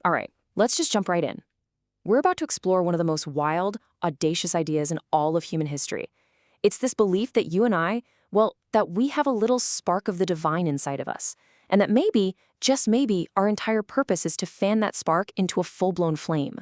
All right, let's just jump right in. We're about to explore one of the most wild, audacious ideas in all of human history. It's this belief that you and I, well, that we have a little spark of the divine inside of us, and that maybe, just maybe, our entire purpose is to fan that spark into a full-blown flame.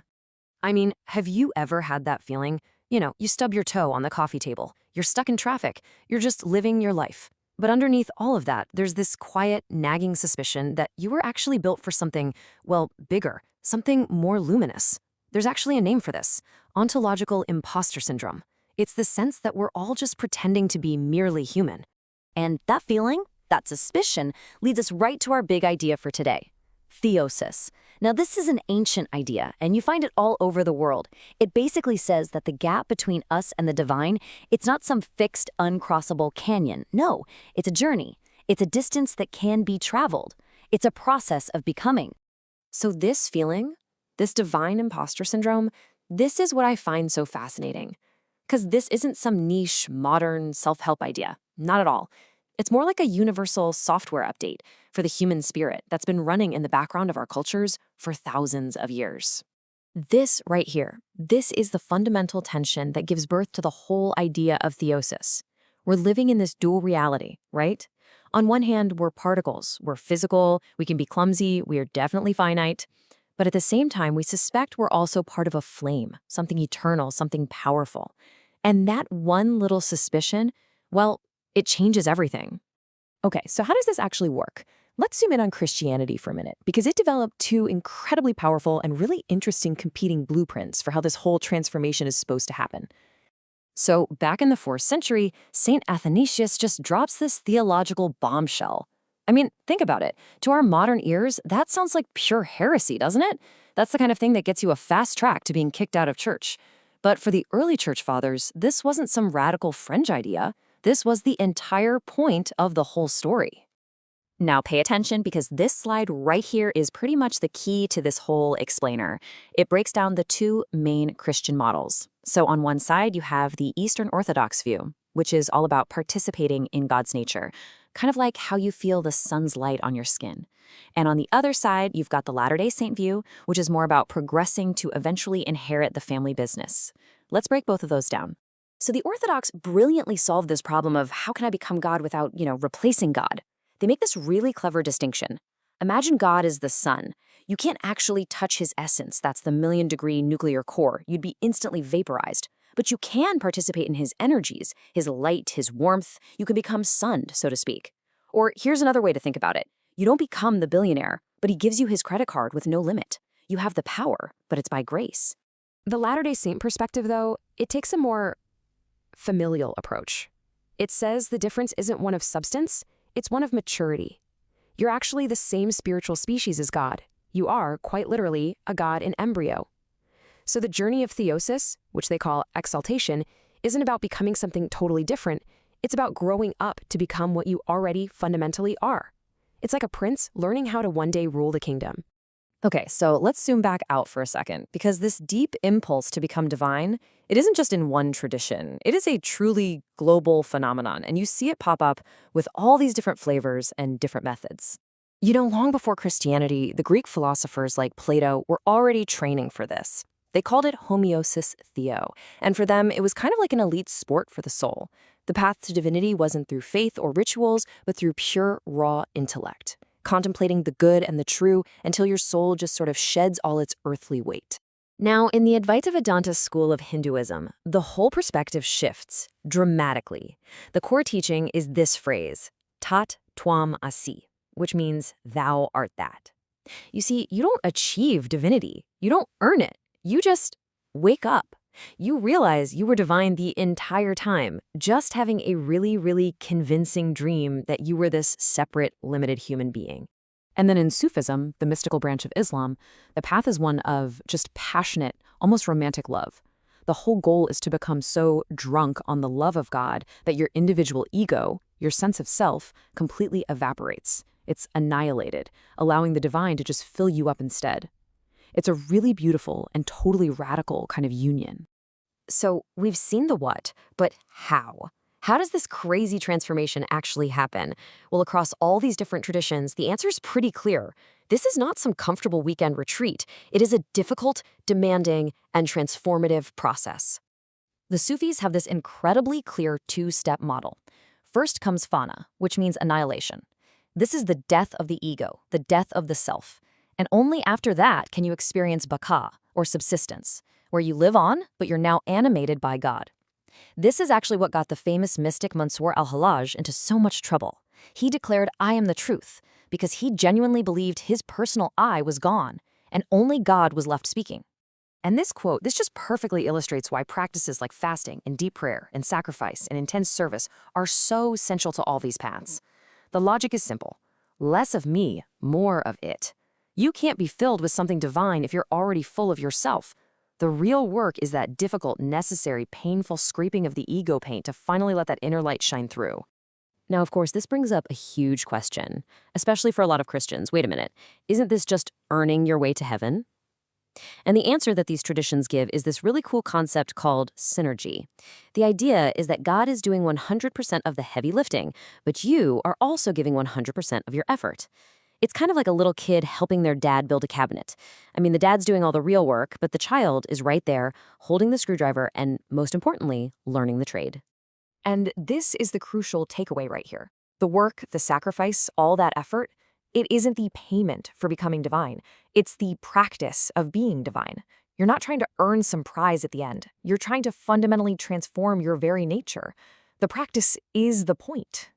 I mean, have you ever had that feeling? You stub your toe on the coffee table. You're stuck in traffic. You're just living your life. But underneath all of that, there's this quiet, nagging suspicion that you were actually built for something, well, bigger, something more luminous. There's actually a name for this: ontological imposter syndrome. It's the sense that we're all just pretending to be merely human. And that feeling, that suspicion, leads us right to our big idea for today: Theosis. Now, this is an ancient idea, and you find it all over the world. It basically says that the gap between us and the divine, it's not some fixed, uncrossable canyon. No, it's a journey. It's a distance that can be traveled. It's a process of becoming. So this feeling, this divine imposter syndrome, this is what I find so fascinating. Because this isn't some niche, modern, self-help idea. Not at all. It's more like a universal software update for the human spirit that's been running in the background of our cultures for thousands of years. This right here, this is the fundamental tension that gives birth to the whole idea of theosis. We're living in this dual reality, right? On one hand, we're particles, we're physical, we can be clumsy, we are definitely finite. But at the same time, we suspect we're also part of a flame, something eternal, something powerful. And that one little suspicion, well, it changes everything. Okay, so how does this actually work? Let's zoom in on Christianity for a minute, because it developed two incredibly powerful and really interesting competing blueprints for how this whole transformation is supposed to happen. So back in the 4th century, St. Athanasius just drops this theological bombshell. I mean, think about it. To our modern ears, that sounds like pure heresy, doesn't it? That's the kind of thing that gets you a fast track to being kicked out of church. But for the early church fathers, this wasn't some radical fringe idea. This was the entire point of the whole story. Now pay attention, because this slide right here is pretty much the key to this whole explainer. It breaks down the two main Christian models. So on one side, you have the Eastern Orthodox view, which is all about participating in God's nature, kind of like how you feel the sun's light on your skin. And on the other side, you've got the Latter-day Saint view, which is more about progressing to eventually inherit the family business. Let's break both of those down. So the Orthodox brilliantly solved this problem of how can I become God without, replacing God. They make this really clever distinction. Imagine God is the sun. You can't actually touch his essence. That's the million-degree nuclear core. You'd be instantly vaporized. But you can participate in his energies, his light, his warmth. You can become sunned, so to speak. Or here's another way to think about it. You don't become the billionaire, but he gives you his credit card with no limit. You have the power, but it's by grace. The Latter-day Saint perspective, though, it takes a more familial approach. It says the difference isn't one of substance, it's one of maturity. You're actually the same spiritual species as God. You are, quite literally, a God in embryo. So the journey of theosis, which they call exaltation, isn't about becoming something totally different. It's about growing up to become what you already fundamentally are. It's like a prince learning how to one day rule the kingdom. Okay, so let's zoom back out for a second, because this deep impulse to become divine, it isn't just in one tradition. It is a truly global phenomenon, and you see it pop up with all these different flavors and different methods. Long before Christianity, the Greek philosophers like Plato were already training for this. They called it homeosis theo, and for them, it was kind of like an elite sport for the soul. The path to divinity wasn't through faith or rituals, but through pure, raw intellect, contemplating the good and the true until your soul just sort of sheds all its earthly weight. Now, in the Advaita Vedanta school of Hinduism, the whole perspective shifts dramatically. The core teaching is this phrase, tat tvam asi, which means thou art that. You see, you don't achieve divinity. You don't earn it. You just wake up. You realize you were divine the entire time, just having a really, really convincing dream that you were this separate, limited human being. And then in Sufism, the mystical branch of Islam, the path is one of just passionate, almost romantic love. The whole goal is to become so drunk on the love of God that your individual ego, your sense of self, completely evaporates. It's annihilated, allowing the divine to just fill you up instead. It's a really beautiful and totally radical kind of union. So we've seen the what, but how? How does this crazy transformation actually happen? Well, across all these different traditions, the answer is pretty clear. This is not some comfortable weekend retreat. It is a difficult, demanding, and transformative process. The Sufis have this incredibly clear two-step model. First comes fana, which means annihilation. This is the death of the ego, the death of the self. And only after that can you experience baka, or subsistence, where you live on, but you're now animated by God. This is actually what got the famous mystic Mansour al-Hallaj into so much trouble. He declared, "I am the truth," because he genuinely believed his personal I was gone, and only God was left speaking. And this quote, this just perfectly illustrates why practices like fasting and deep prayer and sacrifice and intense service are so essential to all these paths. The logic is simple. Less of me, more of it. You can't be filled with something divine if you're already full of yourself. The real work is that difficult, necessary, painful scraping of the ego paint to finally let that inner light shine through. Now, of course, this brings up a huge question, especially for a lot of Christians. Wait a minute, isn't this just earning your way to heaven? And the answer that these traditions give is this really cool concept called synergy. The idea is that God is doing 100% of the heavy lifting, but you are also giving 100% of your effort. It's kind of like a little kid helping their dad build a cabinet. I mean, the dad's doing all the real work, but the child is right there, holding the screwdriver and, most importantly, learning the trade. And this is the crucial takeaway right here. The work, the sacrifice, all that effort, it isn't the payment for becoming divine. It's the practice of being divine. You're not trying to earn some prize at the end. You're trying to fundamentally transform your very nature. The practice is the point.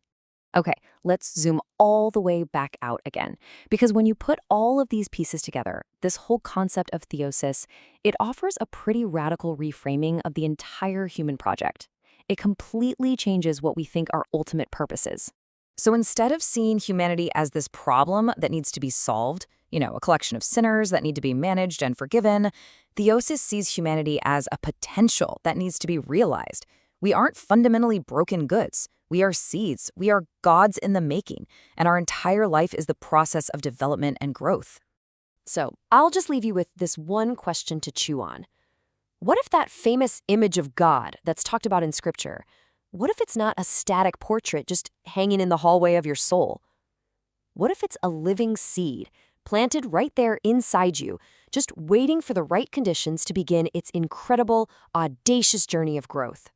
Okay, let's zoom all the way back out again. Because when you put all of these pieces together, this whole concept of theosis, it offers a pretty radical reframing of the entire human project. It completely changes what we think our ultimate purpose is. So instead of seeing humanity as this problem that needs to be solved, a collection of sinners that need to be managed and forgiven, theosis sees humanity as a potential that needs to be realized. We aren't fundamentally broken goods. We are seeds. We are gods in the making, and our entire life is the process of development and growth. So I'll just leave you with this one question to chew on. What if that famous image of God that's talked about in Scripture, what if it's not a static portrait just hanging in the hallway of your soul? What if it's a living seed planted right there inside you, just waiting for the right conditions to begin its incredible, audacious journey of growth?